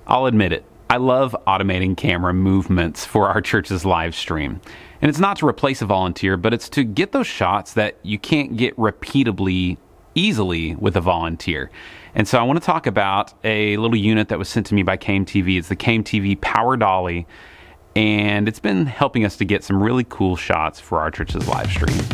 I'll admit it, I love automating camera movements for our church's live stream. And it's not to replace a volunteer, but it's to get those shots that you can't get repeatably easily with a volunteer. And so I want to talk about a little unit that was sent to me by CameTV. It's the CameTV Power Dolly, and it's been helping us to get some really cool shots for our church's live stream.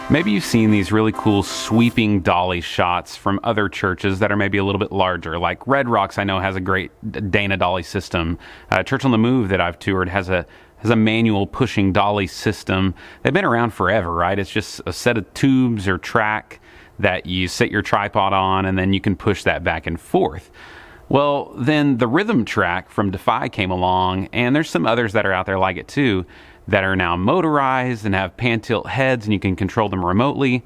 Maybe you've seen these really cool sweeping dolly shots from other churches that are maybe a little bit larger. Like Red Rocks, I know, has a great Dana dolly system. Church on the Move that I've toured has a manual pushing dolly system. They've been around forever, right? It's just a set of tubes or track that you set your tripod on, and then you can push that back and forth. Well, then the rhythm track from Defy came along, and there's some others that are out there like it too, that are now motorized and have pan tilt heads and you can control them remotely.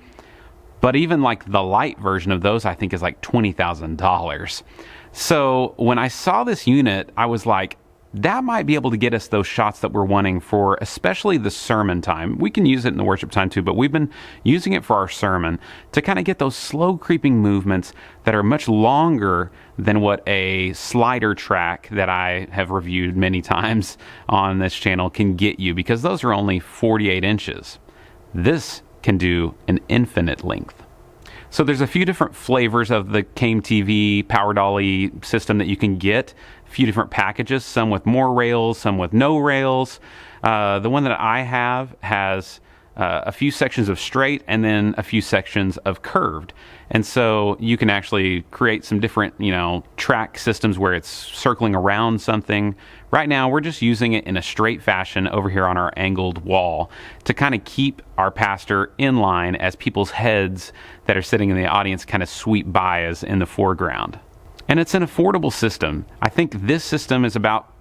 But even like the light version of those, I think is like $20,000. So when I saw this unit, I was like, that might be able to get us those shots that we're wanting for especially the sermon time. We can use it in the worship time too, but we've been using it for our sermon to kind of get those slow creeping movements that are much longer than what a slider track that I have reviewed many times on this channel can get you, because those are only 48 inches. This can do an infinite length. So there's a few different flavors of the CameTV Power Dolly system that you can get. A few different packages, some with more rails, some with no rails. The one that I have has a few sections of straight and then a few sections of curved. And so you can actually create some different, track systems where it's circling around something. Right now, we're just using it in a straight fashion over here on our angled wall to kind of keep our pastor in line as people's heads that are sitting in the audience kind of sweep by us in the foreground. And it's an affordable system. I think this system is about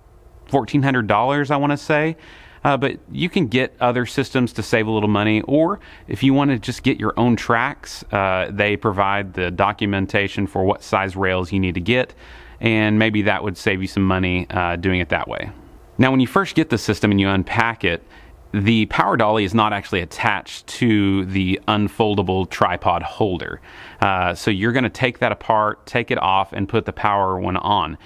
$1,400, I want to say. But you can get other systems to save a little money, or if you want to just get your own tracks, they provide the documentation for what size rails you need to get, and maybe that would save you some money doing it that way. Now, when you first get the system and you unpack it, the Power Dolly is not actually attached to the unfoldable tripod holder. So you're going to take that apart, take it off, and put the power one on.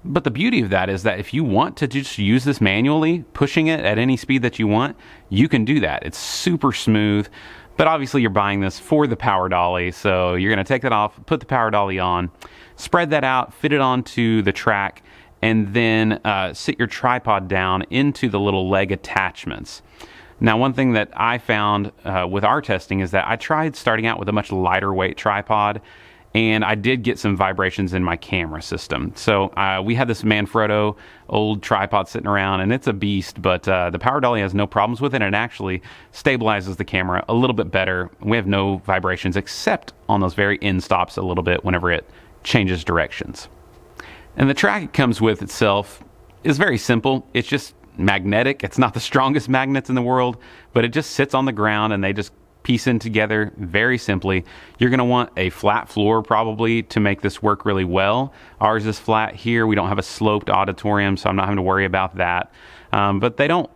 But the beauty of that is that if you want to just use this manually, pushing it at any speed that you want, you can do that. It's super smooth. But obviously you're buying this for the Power Dolly, so you're going to take that off, put the Power Dolly on, spread that out, fit it onto the track, and then sit your tripod down into the little leg attachments. Now, one thing that I found with our testing is that I tried starting out with a much lighter weight tripod, and I did get some vibrations in my camera system. So we had this Manfrotto old tripod sitting around, and it's a beast, but the Power Dolly has no problems with it, and it actually stabilizes the camera a little bit better. We have no vibrations except on those very end stops a little bit whenever it changes directions. And the track it comes with itself is very simple. It's just magnetic. It's not the strongest magnets in the world, but it just sits on the ground and they just piece in together very simply. You're going to want a flat floor probably to make this work really well. Ours is flat here. We don't have a sloped auditorium, so I'm not having to worry about that. But they don't,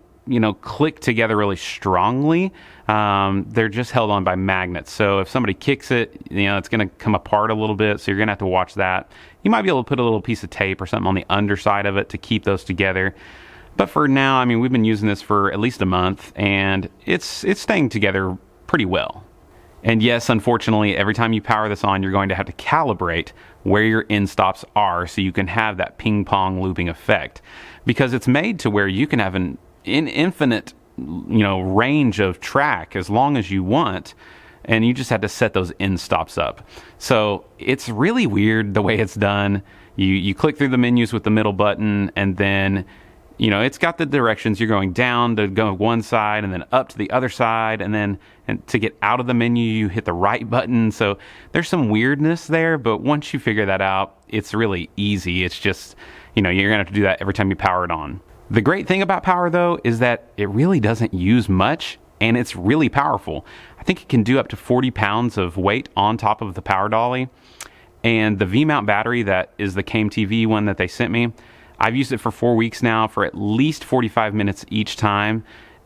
click together really strongly. They're just held on by magnets. So if somebody kicks it, it's going to come apart a little bit. So you're going to have to watch that. You might be able to put a little piece of tape or something on the underside of it to keep those together. But for now, we've been using this for at least a month, and it's staying together pretty well. And yes, unfortunately, every time you power this on, you're going to have to calibrate where your end stops are so you can have that ping pong looping effect, because it's made to where you can have an infinite range of track as long as you want, and you just have to set those end stops up. So it's really weird the way it's done. You click through the menus with the middle button, and then it's got the directions. You're going down to go one side and then up to the other side. And to get out of the menu, you hit the right button. So there's some weirdness there. But once you figure that out, it's really easy. It's just, you're going to have to do that every time you power it on. The great thing about power, though, is that it really doesn't use much, and it's really powerful. I think it can do up to 40 pounds of weight on top of the Power Dolly. And the V-mount battery that is the CAME-TV one that they sent me, I've used it for 4 weeks now for at least 45 minutes each time,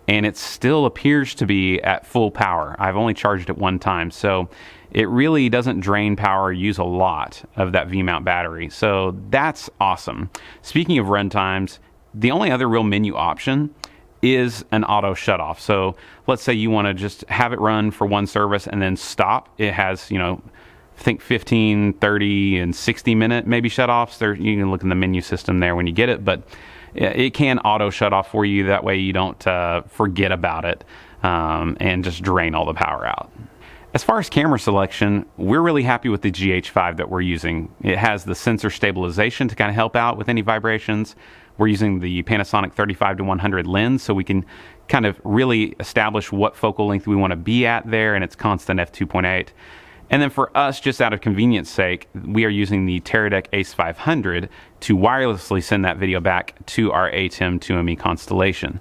and it still appears to be at full power. I've only charged it one time, so it really doesn't drain power or use a lot of that V-mount battery. So that's awesome. Speaking of run times, the only other real menu option is an auto shutoff. So let's say you want to just have it run for one service and then stop. It has, I think 15, 30, and 60-minute maybe shutoffs. You can look in the menu system there when you get it, but it can auto shut off for you. That way you don't forget about it and just drain all the power out. As far as camera selection, we're really happy with the GH5 that we're using. It has the sensor stabilization to kind of help out with any vibrations. We're using the Panasonic 35-100 lens, so we can kind of really establish what focal length we want to be at there, and it's constant f2.8. And then for us, just out of convenience sake, we are using the Teradek Ace 500 to wirelessly send that video back to our ATEM 2ME constellation.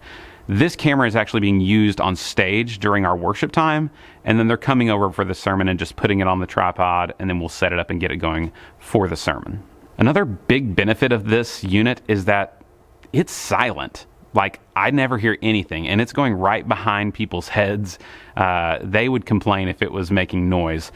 This camera is actually being used on stage during our worship time, and then they're coming over for the sermon and just putting it on the tripod, and then we'll set it up and get it going for the sermon. Another big benefit of this unit is that it's silent. Like, I never hear anything, and it's going right behind people's heads. They would complain if it was making noise.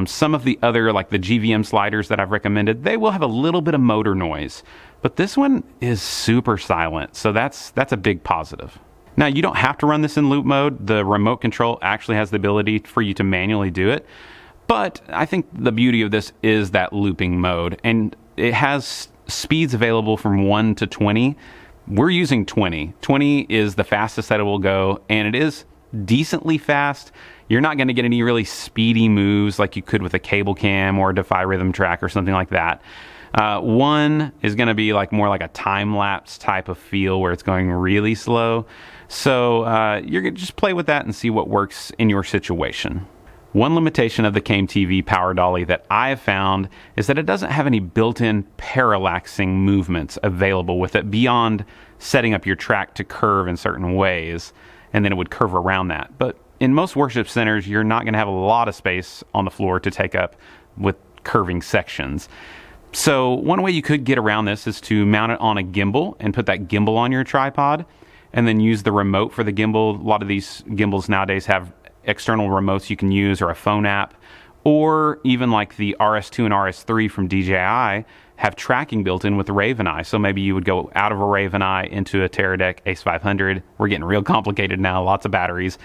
Some of the other, like the GVM sliders that I've recommended, they will have a little bit of motor noise, but this one is super silent, so that's a big positive. Now, you don't have to run this in loop mode. The remote control actually has the ability for you to manually do it, but I think the beauty of this is that looping mode, and it has speeds available from 1 to 20. We're using 20. 20 is the fastest that it will go, and it is decently fast. You're not going to get any really speedy moves like you could with a cable cam or a Defy Rhythm Track or something like that. 1 is going to be more like a time-lapse type of feel where it's going really slow. So you're going to just play with that and see what works in your situation. One limitation of the CAME-TV Power Dolly that I have found is that it doesn't have any built-in parallaxing movements available with it beyond setting up your track to curve in certain ways, and then it would curve around that. But in most worship centers, you're not going to have a lot of space on the floor to take up with curving sections. So one way you could get around this is to mount it on a gimbal and put that gimbal on your tripod, and then use the remote for the gimbal. A lot of these gimbals nowadays have external remotes you can use, or a phone app, or even like the RS2 and RS3 from DJI have tracking built in with the Raven Eye. So maybe you would go out of a Raven Eye into a Teradek Ace 500. We're getting real complicated now, lots of batteries.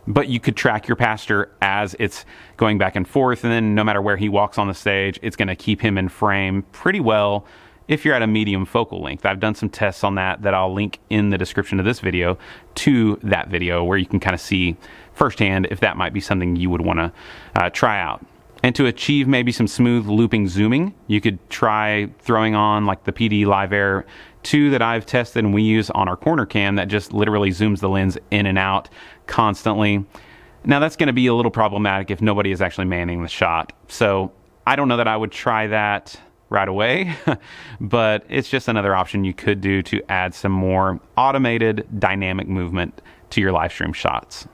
But you could track your pastor as it's going back and forth, and then no matter where he walks on the stage, it's going to keep him in frame pretty well if you're at a medium focal length. I've done some tests on that I'll link in the description of this video to that video, where you can kind of see firsthand if that might be something you would want to try out. And to achieve maybe some smooth looping zooming, you could try throwing on like the PD Live Air 2 that I've tested and we use on our corner cam that just literally zooms the lens in and out constantly. Now that's going to be a little problematic if nobody is actually manning the shot. So I don't know that I would try that right away, but it's just another option you could do to add some more automated dynamic movement to your live stream shots.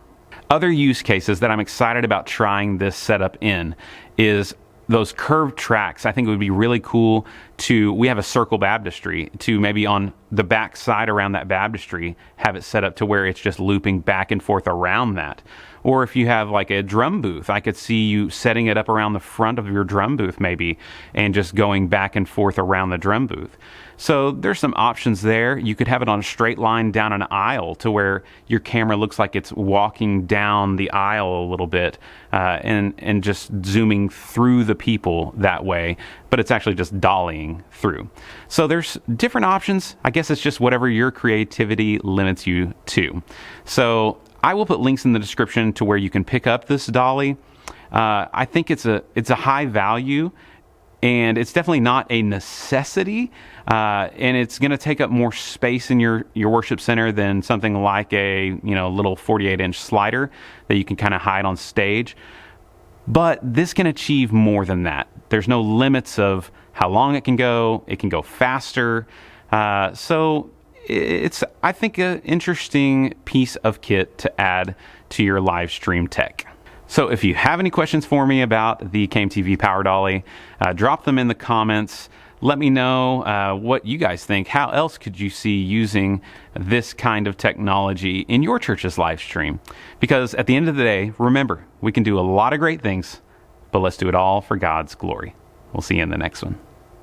Other use cases that I'm excited about trying this setup in is those curved tracks. I think it would be really cool we have a circle baptistry, to maybe on the back side around that baptistry, have it set up to where it's just looping back and forth around that. Or if you have like a drum booth, I could see you setting it up around the front of your drum booth maybe, and just going back and forth around the drum booth. So there's some options there. You could have it on a straight line down an aisle to where your camera looks like it's walking down the aisle a little bit, and just zooming through the people that way, but it's actually just dollying through. So there's different options. I guess it's just whatever your creativity limits you to. So I will put links in the description to where you can pick up this dolly. I think it's a high value, and it's definitely not a necessity, and it's going to take up more space in your worship center than something like a little 48-inch slider that you can kind of hide on stage. But this can achieve more than that. There's no limits of how long it can go. It can go faster. So it's, I think, an interesting piece of kit to add to your live stream tech. So if you have any questions for me about the KMTV Power Dolly, drop them in the comments. Let me know what you guys think. How else could you see using this kind of technology in your church's live stream? Because at the end of the day, remember, we can do a lot of great things, but let's do it all for God's glory. We'll see you in the next one.